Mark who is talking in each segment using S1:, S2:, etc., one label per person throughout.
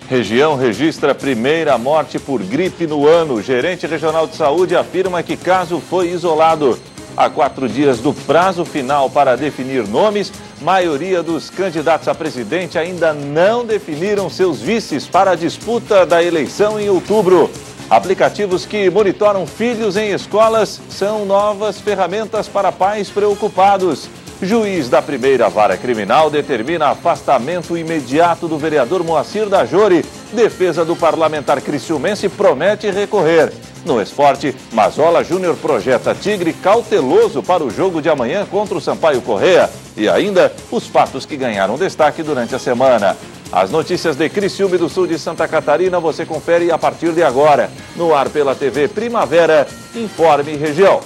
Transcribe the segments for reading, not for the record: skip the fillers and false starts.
S1: Região registra a primeira morte por gripe no ano. O gerente regional de saúde afirma que caso foi isolado. Há 4 dias do prazo final para definir nomes, maioria dos candidatos a presidente ainda não definiram seus vices para a disputa da eleição em outubro. Aplicativos que monitoram filhos em escolas são novas ferramentas para pais preocupados. Juiz da primeira vara criminal determina afastamento imediato do vereador Moacir Dajori. Defesa do parlamentar criciumense promete recorrer. No esporte, Mazola Júnior projeta Tigre cauteloso para o jogo de amanhã contra o Sampaio Corrêa. E ainda os fatos que ganharam destaque durante a semana. As notícias de Criciúma e do sul de Santa Catarina você confere a partir de agora. No ar pela TV Primavera, Informe Região.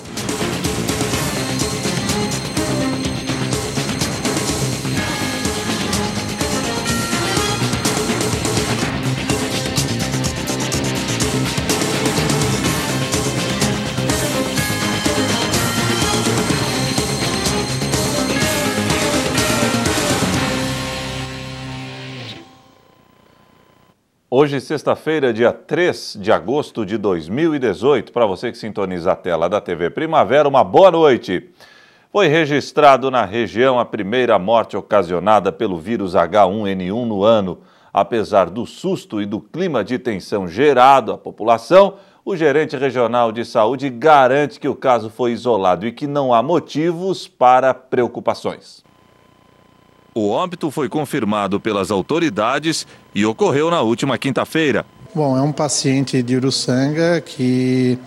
S1: Hoje, sexta-feira, dia 3 de agosto de 2018, para você que sintoniza a tela da TV Primavera, uma boa noite. Foi registrado na região a primeira morte ocasionada pelo vírus H1N1 no ano. Apesar do susto e do clima de tensão gerado à população, o gerente regional de saúde garante que o caso foi isolado e que não há motivos para preocupações. O óbito foi confirmado pelas autoridades e ocorreu na última quinta-feira.
S2: Bom, é um paciente de Uruçanga que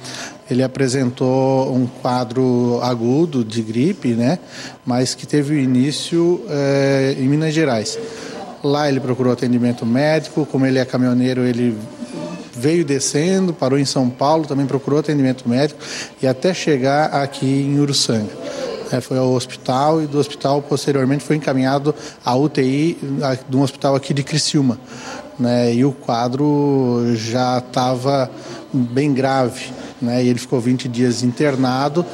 S2: ele apresentou um quadro agudo de gripe, né? Mas que teve o início em Minas Gerais. Lá ele procurou atendimento médico, como ele é caminhoneiro, ele veio descendo, parou em São Paulo, também procurou atendimento médico e até chegar aqui em Uruçanga. Foi ao hospital e do hospital posteriormente foi encaminhado à UTI de um hospital aqui de Criciúma, né? E o quadro já estava bem grave, né? E ele ficou 20 dias internado,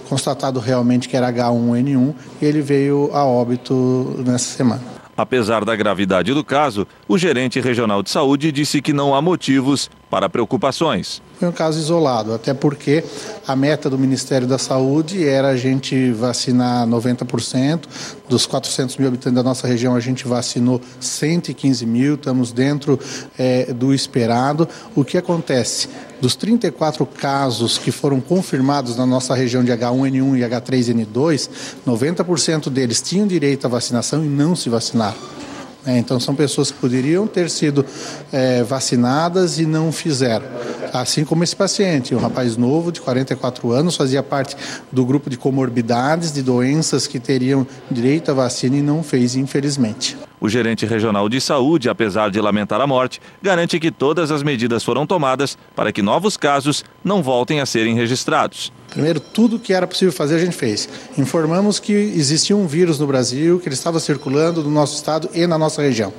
S2: constatado realmente que era H1N1 e ele veio a óbito nessa semana.
S1: Apesar da gravidade do caso, o gerente regional de saúde disse que não há motivos para preocupações.
S2: Foi um caso isolado, até porque a meta do Ministério da Saúde era a gente vacinar 90%. Dos 400 mil habitantes da nossa região, a gente vacinou 115 mil, estamos dentro do esperado. O que acontece? Dos 34 casos que foram confirmados na nossa região de H1N1 e H3N2, 90% deles tinham direito à vacinação e não se vacinaram. Então são pessoas que poderiam ter sido vacinadas e não fizeram. Assim como esse paciente, um rapaz novo de 44 anos, fazia parte do grupo de comorbidades, de doenças que teriam direito à vacina e não fez, infelizmente.
S1: O gerente regional de saúde, apesar de lamentar a morte, garante que todas as medidas foram tomadas para que novos casos não voltem a serem registrados.
S2: Primeiro, tudo que era possível fazer a gente fez. Informamos que existia um vírus no Brasil, que ele estava circulando no nosso estado e na nossa região.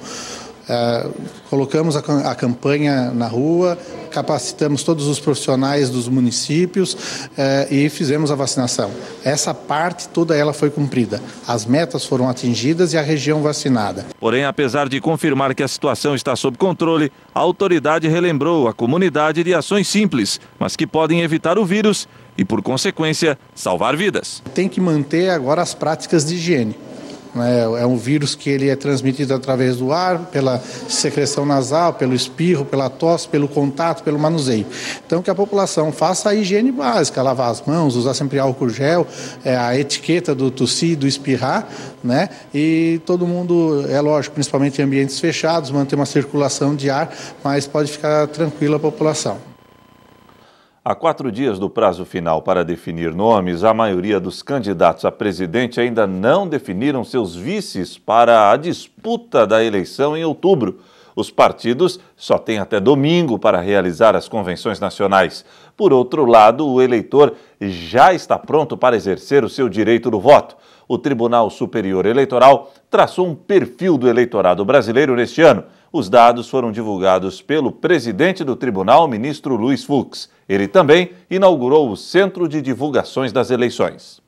S2: Colocamos a campanha na rua, capacitamos todos os profissionais dos municípios e fizemos a vacinação. Essa parte toda ela foi cumprida. As metas foram atingidas e a região vacinada.
S1: Porém, apesar de confirmar que a situação está sob controle, a autoridade relembrou a comunidade de ações simples, mas que podem evitar o vírus e, por consequência, salvar vidas.
S2: Tem que manter agora as práticas de higiene. É um vírus que ele é transmitido através do ar, pela secreção nasal, pelo espirro, pela tosse, pelo contato, pelo manuseio. Então que a população faça a higiene básica, lavar as mãos, usar sempre álcool gel, a etiqueta do tossir, do espirrar, né? E todo mundo, é lógico, principalmente em ambientes fechados, manter uma circulação de ar, mas pode ficar tranquila a população.
S1: Há 4 dias do prazo final para definir nomes, a maioria dos candidatos a presidente ainda não definiram seus vices para a disputa da eleição em outubro. Os partidos só têm até domingo para realizar as convenções nacionais. Por outro lado, o eleitor já está pronto para exercer o seu direito do voto. O Tribunal Superior Eleitoral traçou um perfil do eleitorado brasileiro neste ano. Os dados foram divulgados pelo presidente do tribunal, ministro Luiz Fux. Ele também inaugurou o Centro de Divulgações das Eleições.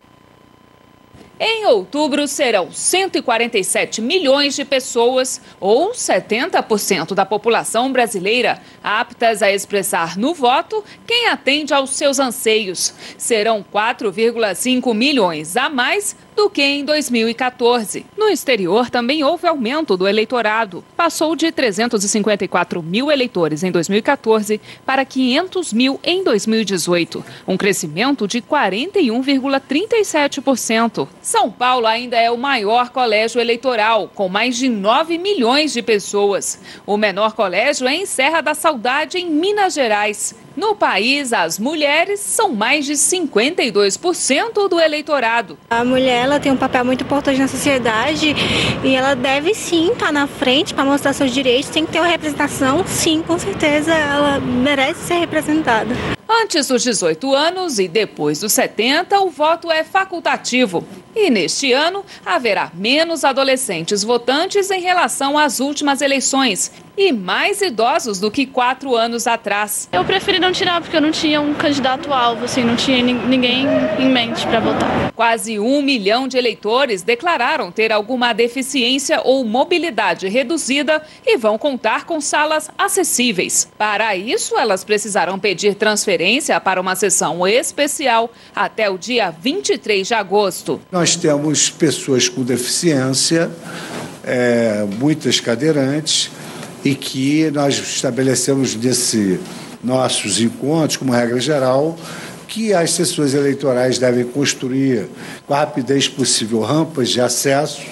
S3: Em outubro, serão 147 milhões de pessoas, ou 70% da população brasileira, aptas a expressar no voto quem atende aos seus anseios. Serão 4,5 milhões a mais do que em 2014. No exterior, também houve aumento do eleitorado. Passou de 354 mil eleitores em 2014 para 500 mil em 2018, um crescimento de 41,37%. São Paulo ainda é o maior colégio eleitoral, com mais de 9 milhões de pessoas. O menor colégio é em Serra da Saudade, em Minas Gerais. No país, as mulheres são mais de 52% do eleitorado.
S4: A mulher ela tem um papel muito importante na sociedade e ela deve sim estar na frente para mostrar seus direitos. Tem que ter uma representação, sim, com certeza ela merece ser representada.
S3: Antes dos 18 anos e depois dos 70, o voto é facultativo. E neste ano, haverá menos adolescentes votantes em relação às últimas eleições e mais idosos do que 4 anos atrás.
S5: Eu preferi não tirar porque eu não tinha um candidato-alvo, assim, não tinha ninguém em mente para votar.
S3: Quase 1 milhão de eleitores declararam ter alguma deficiência ou mobilidade reduzida e vão contar com salas acessíveis. Para isso, elas precisarão pedir transferência para uma sessão especial até o dia 23 de agosto.
S6: Nós temos pessoas com deficiência, muitas cadeirantes, e que nós estabelecemos nesses nossos encontros, como regra geral, que as sessões eleitorais devem construir com a rapidez possível rampas de acesso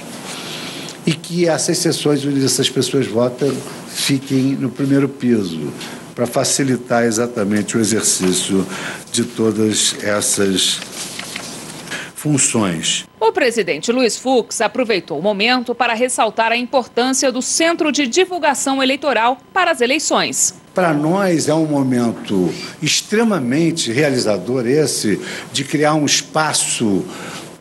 S6: e que essas sessões onde essas pessoas votam fiquem no primeiro piso, para facilitar exatamente o exercício de todas essas funções.
S3: O presidente Luiz Fux aproveitou o momento para ressaltar a importância do Centro de Divulgação Eleitoral para as eleições.
S6: Para nós é um momento extremamente realizador esse de criar um espaço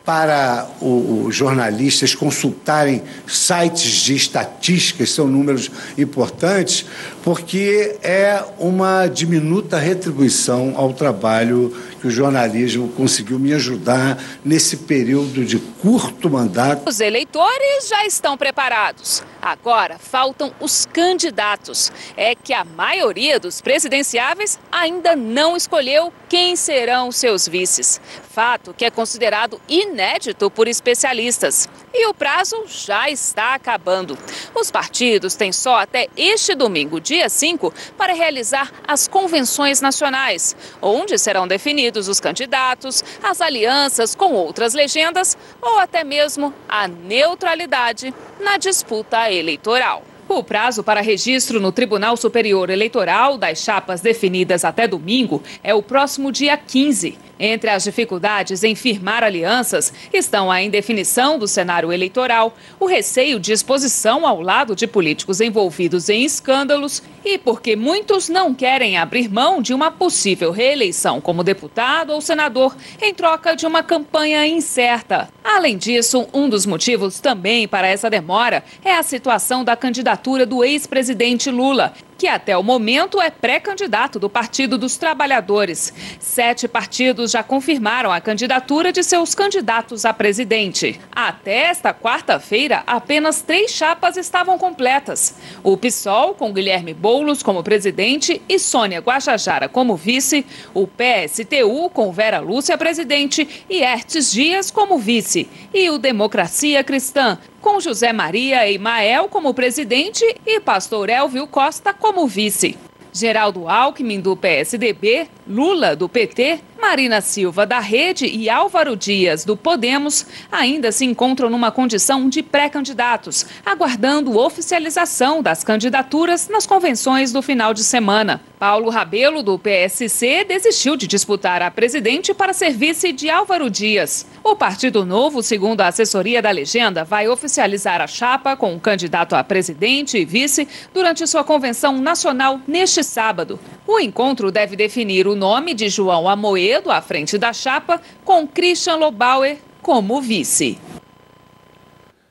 S6: para os jornalistas consultarem sites de estatísticas, são números importantes, porque é uma diminuta retribuição ao trabalho que o jornalismo conseguiu me ajudar nesse período de curto mandato.
S3: Os eleitores já estão preparados. Agora faltam os candidatos. É que a maioria dos presidenciáveis ainda não escolheu quem serão seus vices. Fato que é considerado inédito por especialistas. E o prazo já está acabando. Os partidos têm só até este domingo, dia 5, para realizar as convenções nacionais, onde serão definidos os candidatos, as alianças com outras legendas ou até mesmo a neutralidade na disputa eleitoral. O prazo para registro no Tribunal Superior Eleitoral das chapas definidas até domingo é o próximo dia 15. Entre as dificuldades em firmar alianças estão a indefinição do cenário eleitoral, o receio de exposição ao lado de políticos envolvidos em escândalos e porque muitos não querem abrir mão de uma possível reeleição como deputado ou senador em troca de uma campanha incerta. Além disso, um dos motivos também para essa demora é a situação da candidatura do ex-presidente Lula, que até o momento é pré-candidato do Partido dos Trabalhadores. 7 partidos já confirmaram a candidatura de seus candidatos a presidente. Até esta quarta-feira, apenas 3 chapas estavam completas. O PSOL, com Guilherme Boulos como presidente e Sônia Guajajara como vice, o PSTU, com Vera Lúcia presidente e Hertes Dias como vice, e o Democracia Cristã, com José Maria Emael como presidente e Pastor Elvio Costa como vice. Geraldo Alckmin, do PSDB, Lula, do PT, Marina Silva, da Rede e Álvaro Dias, do Podemos, ainda se encontram numa condição de pré-candidatos, aguardando oficialização das candidaturas nas convenções do final de semana. Paulo Rabelo, do PSC, desistiu de disputar a presidente para ser vice de Álvaro Dias. O Partido Novo, segundo a assessoria da legenda, vai oficializar a chapa com o candidato a presidente e vice durante sua convenção nacional neste sábado. O encontro deve definir o nome de João Amoedo à frente da chapa, com Christian Lobauer como vice.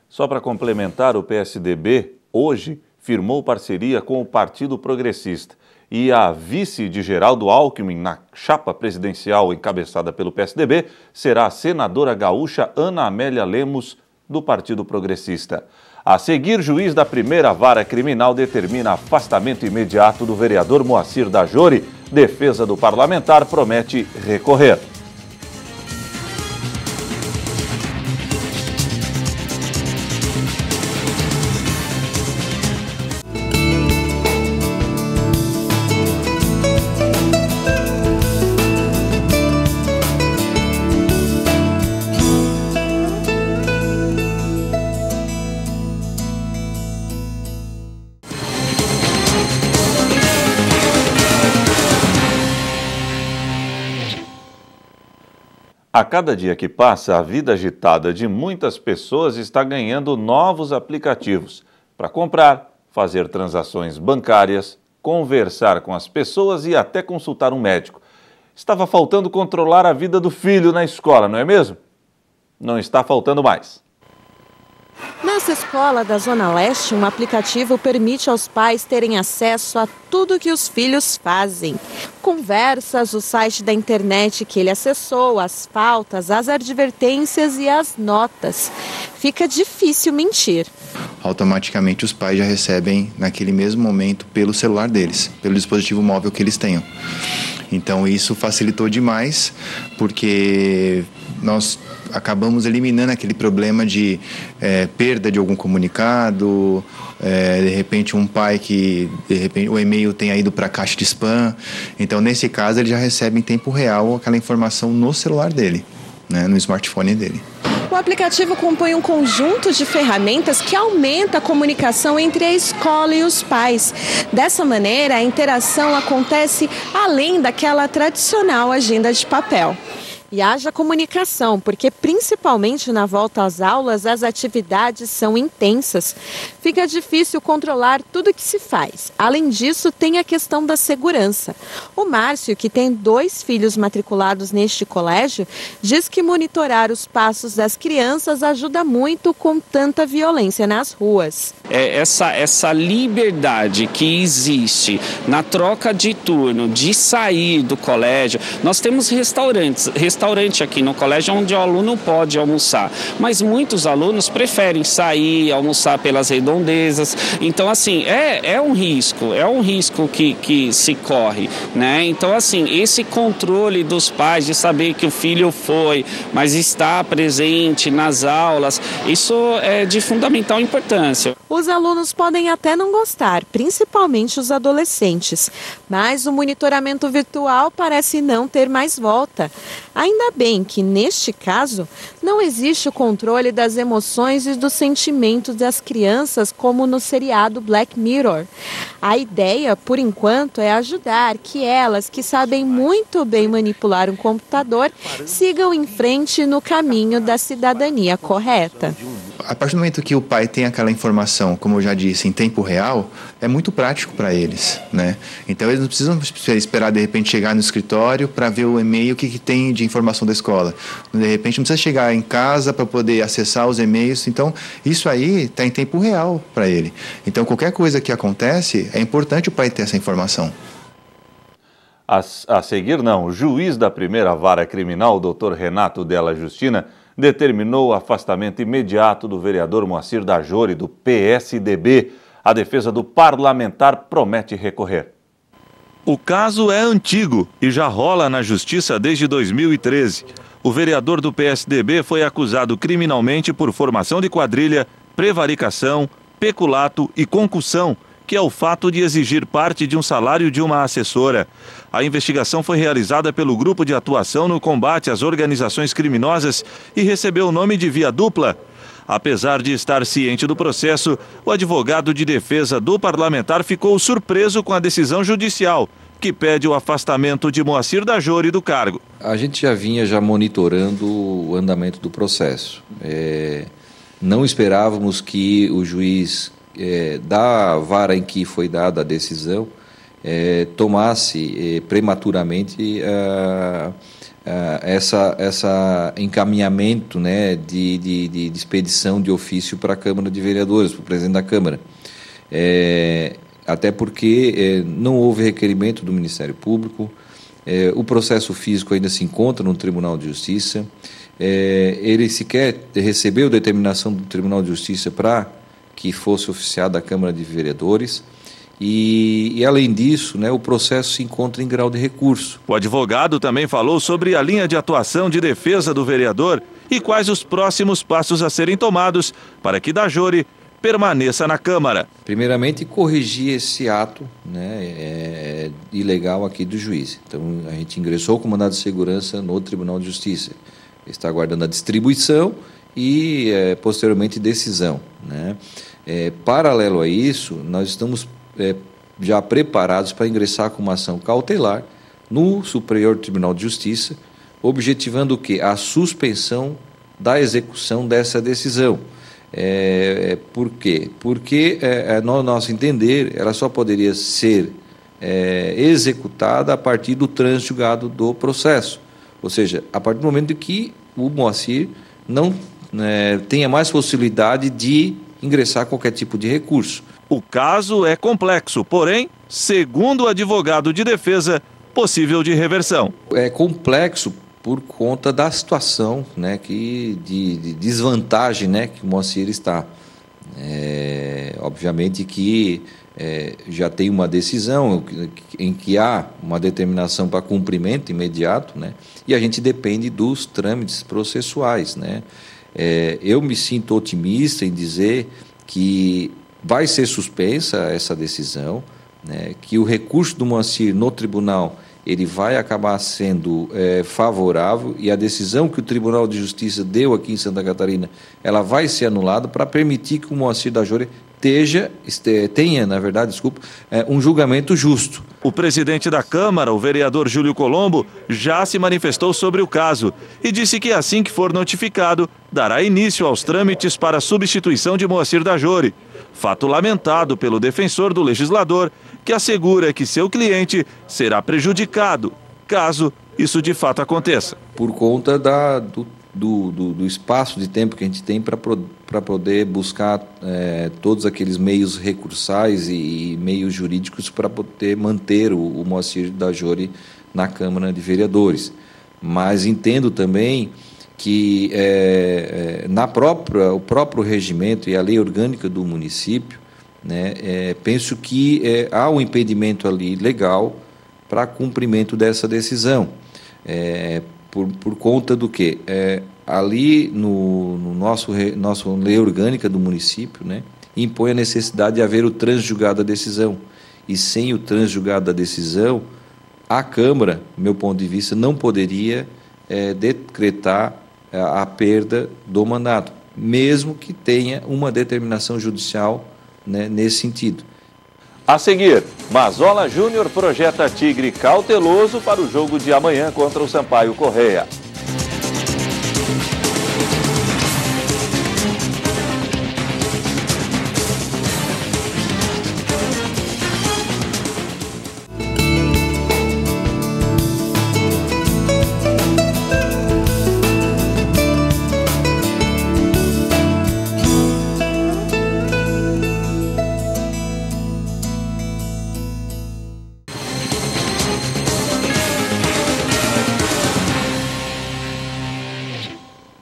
S1: Só para complementar, o PSDB hoje firmou parceria com o Partido Progressista. e a vice de Geraldo Alckmin na chapa presidencial encabeçada pelo PSDB será a senadora gaúcha Ana Amélia Lemos, do Partido Progressista. A seguir, juiz da primeira vara criminal determina afastamento imediato do vereador Moacir Dajori. Defesa do parlamentar promete recorrer. A cada dia que passa, a vida agitada de muitas pessoas está ganhando novos aplicativos para comprar, fazer transações bancárias, conversar com as pessoas e até consultar um médico. Estava faltando controlar a vida do filho na escola, não é mesmo? Não está faltando mais.
S7: Nessa escola da Zona Leste, um aplicativo permite aos pais terem acesso a tudo que os filhos fazem. Conversas, o site da internet que ele acessou, as faltas, as advertências e as notas. Fica difícil mentir.
S8: Automaticamente os pais já recebem naquele mesmo momento pelo celular deles, pelo dispositivo móvel que eles tenham. Então isso facilitou demais, porque nós acabamos eliminando aquele problema de perda de algum comunicado, de repente um pai que o e-mail tenha ido para a caixa de spam. Então, nesse caso, ele já recebe em tempo real aquela informação no celular dele, né, no smartphone dele.
S7: O aplicativo compõe um conjunto de ferramentas que aumenta a comunicação entre a escola e os pais. Dessa maneira, a interação acontece além daquela tradicional agenda de papel. E haja comunicação, porque principalmente na volta às aulas as atividades são intensas. Fica difícil controlar tudo que se faz. Além disso, tem a questão da segurança. O Márcio, que tem 2 filhos matriculados neste colégio, diz que monitorar os passos das crianças ajuda muito com tanta violência nas ruas.
S9: Essa liberdade que existe na troca de turno, de sair do colégio. Nós temos restaurante aqui no colégio onde o aluno pode almoçar, mas muitos alunos preferem sair, almoçar pelas redondezas. Então, assim, é um risco que se corre, né? Então, assim, esse controle dos pais de saber que o filho foi, mas está presente nas aulas, isso é de fundamental importância.
S7: Os alunos podem até não gostar, principalmente os adolescentes, mas o monitoramento virtual parece não ter mais volta. Ainda bem que, neste caso, não existe o controle das emoções e dos sentimentos das crianças como no seriado Black Mirror. A ideia, por enquanto, é ajudar que elas, que sabem muito bem manipular um computador, sigam em frente no caminho da cidadania correta.
S8: A partir do momento que o pai tem aquela informação, como eu já disse, em tempo real, é muito prático para eles, né? Então eles não precisam esperar de repente chegar no escritório para ver o e-mail que tem de informação da escola. De repente não precisa chegar em casa para poder acessar os e-mails. Então isso aí está em tempo real para ele. Então qualquer coisa que acontece, é importante o pai ter essa informação.
S1: A seguir, não. O juiz da primeira vara criminal, o Dr. Renato Della Justina, determinou o afastamento imediato do vereador Moacir Dajori, do PSDB. A defesa do parlamentar promete recorrer. O caso é antigo e já rola na Justiça desde 2013. O vereador do PSDB foi acusado criminalmente por formação de quadrilha, prevaricação, peculato e concussão, que é o fato de exigir parte de um salário de uma assessora. A investigação foi realizada pelo Grupo de Atuação no Combate às Organizações Criminosas e recebeu o nome de Via Dupla. Apesar de estar ciente do processo, o advogado de defesa do parlamentar ficou surpreso com a decisão judicial, que pede o afastamento de Moacir Dajori do cargo.
S10: A gente já vinha monitorando o andamento do processo. Não esperávamos que o juiz da vara em que foi dada a decisão tomasse prematuramente essa encaminhamento, né, de expedição de ofício para a Câmara de Vereadores, para o presidente da Câmara. até porque não houve requerimento do Ministério Público, o processo físico ainda se encontra no Tribunal de Justiça, ele sequer recebeu determinação do Tribunal de Justiça para que fosse oficiado à Câmara de Vereadores. E além disso, o processo se encontra em grau de recurso.
S1: O advogado também falou sobre a linha de atuação de defesa do vereador e quais os próximos passos a serem tomados para que Dajori permaneça na Câmara.
S10: Primeiramente, corrigir esse ato ilegal aqui do juiz. Então, a gente ingressou com mandado de segurança no Tribunal de Justiça. Está aguardando a distribuição e, posteriormente, decisão. Paralelo a isso, nós estamos já preparados para ingressar com uma ação cautelar no Superior Tribunal de Justiça, objetivando o quê? A suspensão da execução dessa decisão. Por quê? Porque, no nosso entender, ela só poderia ser executada a partir do trânsito julgado do processo. Ou seja, a partir do momento que o Moacir não tenha mais possibilidade de ingressar qualquer tipo de recurso.
S1: O caso é complexo, porém, segundo o advogado de defesa, possível de reversão.
S10: É complexo por conta da situação de desvantagem que o Moacir está. Obviamente que já tem uma decisão em que há uma determinação para cumprimento imediato, e a gente depende dos trâmites processuais. Eu me sinto otimista em dizer que vai ser suspensa essa decisão, que o recurso do Moacir no tribunal ele vai acabar sendo favorável, e a decisão que o Tribunal de Justiça deu aqui em Santa Catarina, ela vai ser anulada para permitir que o Moacir Dajori tenha, na verdade, um julgamento justo.
S1: O presidente da Câmara, o vereador Júlio Colombo, já se manifestou sobre o caso e disse que assim que for notificado, dará início aos trâmites para a substituição de Moacir Dajori. Fato lamentado pelo defensor do legislador, que assegura que seu cliente será prejudicado, caso isso de fato aconteça.
S10: Por conta do espaço de tempo que a gente tem para poder buscar todos aqueles meios recursais e meios jurídicos para poder manter o Moacir Dajori na Câmara de Vereadores. Mas entendo também que o próprio regimento e a lei orgânica do município, penso que há um impedimento ali legal para cumprimento dessa decisão. Por conta do que? Ali no nossa lei orgânica do município, impõe a necessidade de haver o trânsito julgado da decisão. E sem o trânsito julgado da decisão, a Câmara, do meu ponto de vista, não poderia decretar a perda do mandato, mesmo que tenha uma determinação judicial nesse sentido.
S1: A seguir, Mazola Júnior projeta Tigre cauteloso para o jogo de amanhã contra o Sampaio Corrêa.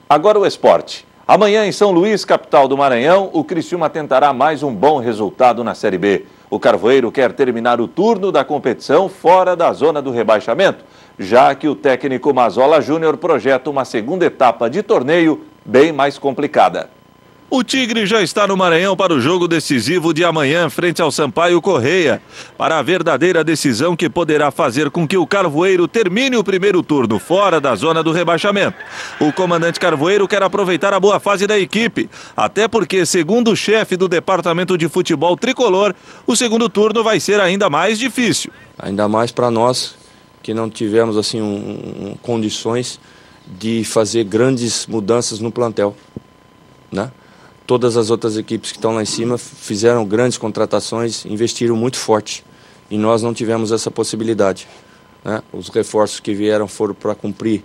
S1: Agora o esporte. Amanhã em São Luís, capital do Maranhão, o Criciúma tentará mais um bom resultado na Série B. O Carvoeiro quer terminar o turno da competição fora da zona do rebaixamento, já que o técnico Mazola Júnior projeta uma segunda etapa de torneio bem mais complicada. O Tigre já está no Maranhão para o jogo decisivo de amanhã frente ao Sampaio Corrêa, para a verdadeira decisão que poderá fazer com que o Carvoeiro termine o primeiro turno fora da zona do rebaixamento. O comandante Carvoeiro quer aproveitar a boa fase da equipe, até porque, segundo o chefe do departamento de futebol tricolor, o segundo turno vai ser ainda mais difícil.
S11: Ainda mais para nós, que não tivemos condições de fazer grandes mudanças no plantel, Todas as outras equipes que estão lá em cima fizeram grandes contratações, investiram muito forte e nós não tivemos essa possibilidade. Os reforços que vieram foram para cobrir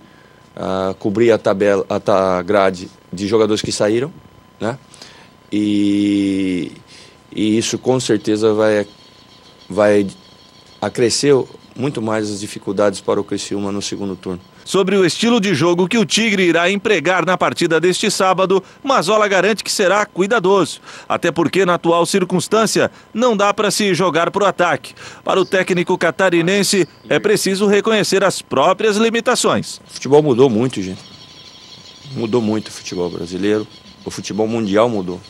S11: a grade de jogadores que saíram, e isso com certeza vai vai acrescer muito mais as dificuldades para o Criciúma no segundo turno.
S1: Sobre o estilo de jogo que o Tigre irá empregar na partida deste sábado, Mazzola garante que será cuidadoso. Até porque, na atual circunstância, não dá para se jogar para o ataque. Para o técnico catarinense, é preciso reconhecer as próprias limitações.
S11: O futebol mudou muito, gente. Mudou muito o futebol brasileiro. O futebol mundial mudou.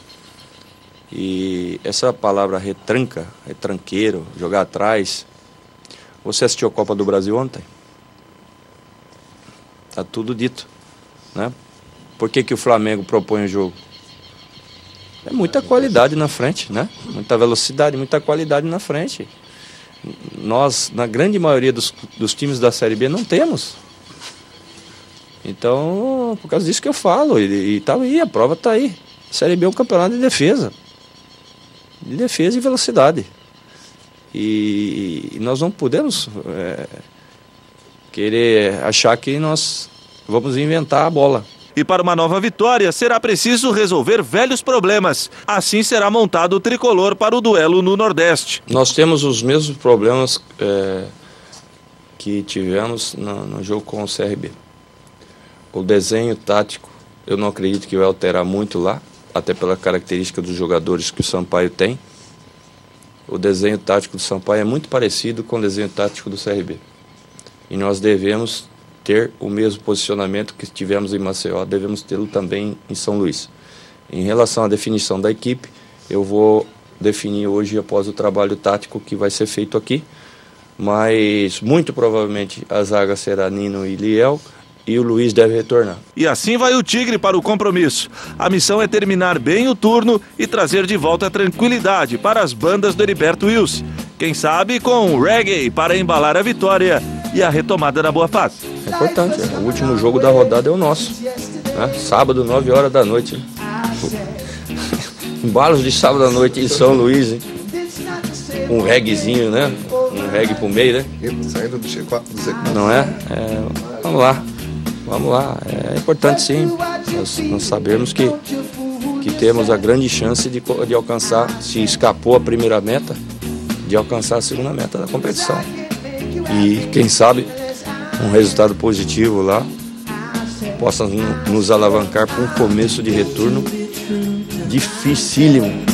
S11: E essa palavra retranca, retranqueiro, jogar atrás. Você assistiu a Copa do Brasil ontem? Tá tudo dito, né? Por que o Flamengo propõe o jogo? É muita qualidade na frente, né? Muita velocidade, muita qualidade na frente. Nós, na grande maioria dos times da Série B, não temos. Então, por causa disso que eu falo, e tá aí, a prova tá aí. A Série B é um campeonato de defesa. De defesa e velocidade. E nós não podemos querer achar que nós vamos inventar a bola.
S1: E para uma nova vitória, será preciso resolver velhos problemas. Assim será montado o tricolor para o duelo no Nordeste.
S11: Nós temos os mesmos problemas que tivemos no jogo com o CRB. O desenho tático, eu não acredito que vai alterar muito lá, até pela característica dos jogadores que o Sampaio tem. O desenho tático do Sampaio é muito parecido com o desenho tático do CRB. E nós devemos ter o mesmo posicionamento que tivemos em Maceió, devemos tê-lo também em São Luís. Em relação à definição da equipe, eu vou definir hoje após o trabalho tático que vai ser feito aqui, mas muito provavelmente a zaga será Nino e Liel, e o Luiz deve retornar.
S1: E assim vai o Tigre para o compromisso. A missão é terminar bem o turno e trazer de volta a tranquilidade para as bandas do Heriberto Wilson. Quem sabe com o reggae para embalar a vitória e a retomada da boa fase.
S11: É importante, o último jogo da rodada é o nosso, né? Sábado, 9 horas da noite. Hein? Embalos de sábado à noite em São Luís, hein? Um reggaezinho, né? Um reggae pro meio, né?
S12: Saindo do G4 do Z4.
S11: Não é? Vamos lá. Vamos lá, é importante sim, nós sabemos que temos a grande chance de alcançar, se escapou a primeira meta, de alcançar a segunda meta da competição. E quem sabe um resultado positivo lá possa nos alavancar para um começo de retorno dificílimo.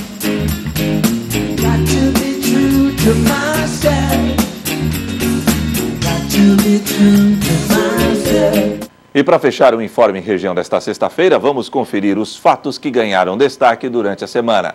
S1: E para fechar o Informe Região desta sexta-feira, vamos conferir os fatos que ganharam destaque durante a semana.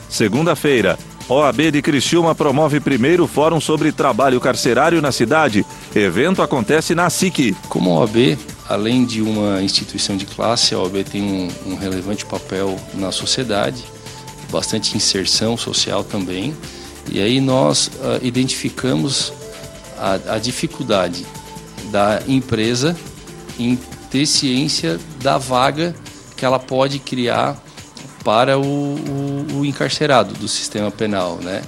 S1: Segunda-feira, OAB de Criciúma promove primeiro Fórum sobre Trabalho Carcerário na cidade. Evento acontece na SIC.
S13: Como a OAB, além de uma instituição de classe, a OAB tem um relevante papel na sociedade, bastante inserção social também. E aí nós identificamos a dificuldade da empresa em ter ciência da vaga que ela pode criar para o encarcerado do sistema penal, né?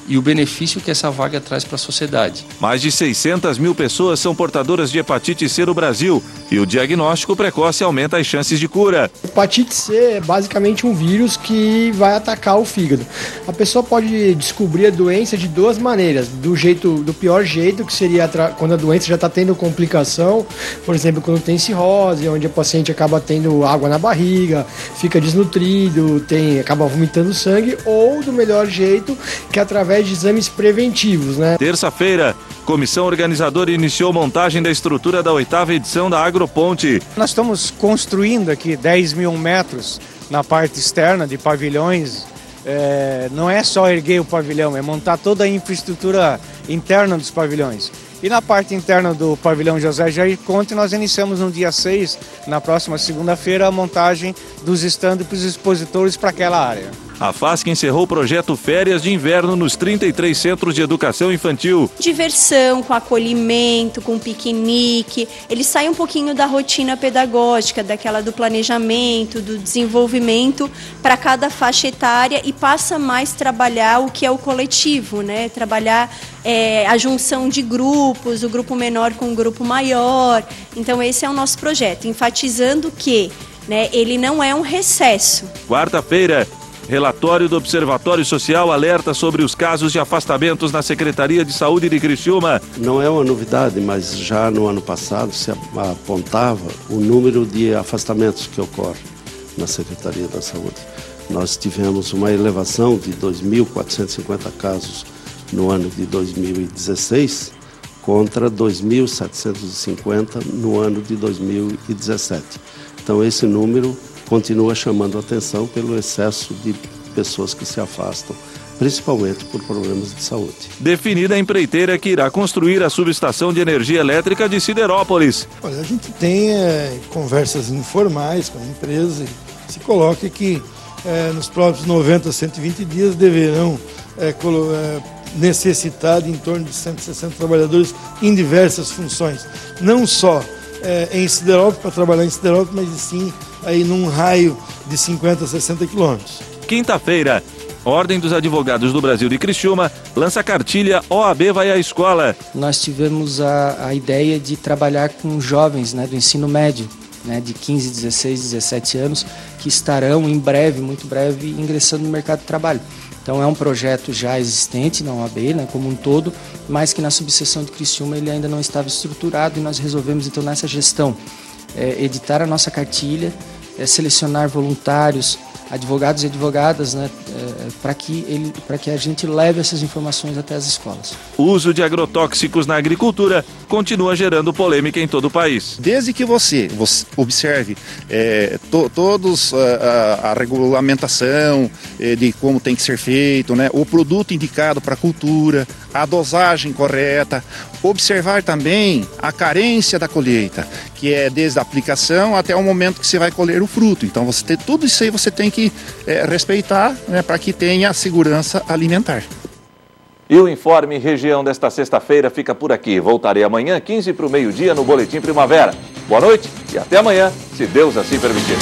S13: E o benefício que essa vaga traz para a sociedade.
S1: Mais de 600 mil pessoas são portadoras de hepatite C no Brasil e o diagnóstico precoce aumenta as chances de cura.
S14: Hepatite C é basicamente um vírus que vai atacar o fígado. A pessoa pode descobrir a doença de duas maneiras. Do pior jeito, que seria quando a doença já está tendo complicação, por exemplo, quando tem cirrose, onde o paciente acaba tendo água na barriga, fica desnutrido, acaba vomitando sangue, ou do melhor jeito, que é através de exames preventivos, né?
S1: Terça-feira, comissão organizadora iniciou montagem da estrutura da 8ª edição da Agroponte.
S15: Nós estamos construindo aqui 10 mil metros na parte externa de pavilhões. Não é só erguer o pavilhão, é montar toda a infraestrutura interna dos pavilhões. E na parte interna do pavilhão José Jair Conte, nós iniciamos no dia 6, na próxima segunda-feira, a montagem dos estandes para os expositores para aquela área.
S1: A FASC encerrou o projeto Férias de Inverno nos 33 centros de educação infantil.
S16: Diversão, com acolhimento, com piquenique. Ele sai um pouquinho da rotina pedagógica, daquela do planejamento, do desenvolvimento para cada faixa etária e passa mais a trabalhar o que é o coletivo, né? Trabalhar a junção de grupos, o grupo menor com o grupo maior. Então esse é o nosso projeto, enfatizando que ele não é um recesso.
S1: Quarta-feira, Relatório do Observatório Social alerta sobre os casos de afastamentos na Secretaria de Saúde de Criciúma.
S17: Não é uma novidade, mas já no ano passado se apontava o número de afastamentos que ocorre na Secretaria da Saúde. Nós tivemos uma elevação de 2.450 casos no ano de 2016 contra 2.750 no ano de 2017. Então esse número continua chamando a atenção pelo excesso de pessoas que se afastam, principalmente por problemas de saúde. Definida a empreiteira que irá construir a subestação de energia elétrica de Siderópolis.
S18: Olha, a gente tem conversas informais com a empresa e se coloca que nos próximos 90 a 120 dias deverão necessitar de em torno de 160 trabalhadores em diversas funções, não só em Siderópolis, para trabalhar em Siderópolis, mas sim aí num raio de 50 a 60 quilômetros.
S1: Quinta-feira, Ordem dos Advogados do Brasil de Criciúma lança a cartilha OAB vai à escola.
S19: Nós tivemos a ideia de trabalhar com jovens do ensino médio, de 15, 16, 17 anos, que estarão em breve, muito breve, ingressando no mercado de trabalho. Então é um projeto já existente na OAB, como um todo, mas que na subseção de Criciúma ele ainda não estava estruturado e nós resolvemos então nessa gestão editar a nossa cartilha, selecionar voluntários, advogados e advogadas, para que a gente leve essas informações até as escolas.
S1: O uso de agrotóxicos na agricultura continua gerando polêmica em todo o país.
S20: Desde que você observe todos a regulamentação de como tem que ser feito, o produto indicado para a cultura, a dosagem correta, observar também a carência da colheita, que é desde a aplicação até o momento que você vai colher o fruto. Então tudo isso aí você tem que respeitar, para que tenha segurança alimentar.
S1: E o Informe Região desta sexta-feira fica por aqui. Voltarei amanhã, 15 para o meio-dia, no Boletim Primavera. Boa noite e até amanhã, se Deus assim permitir.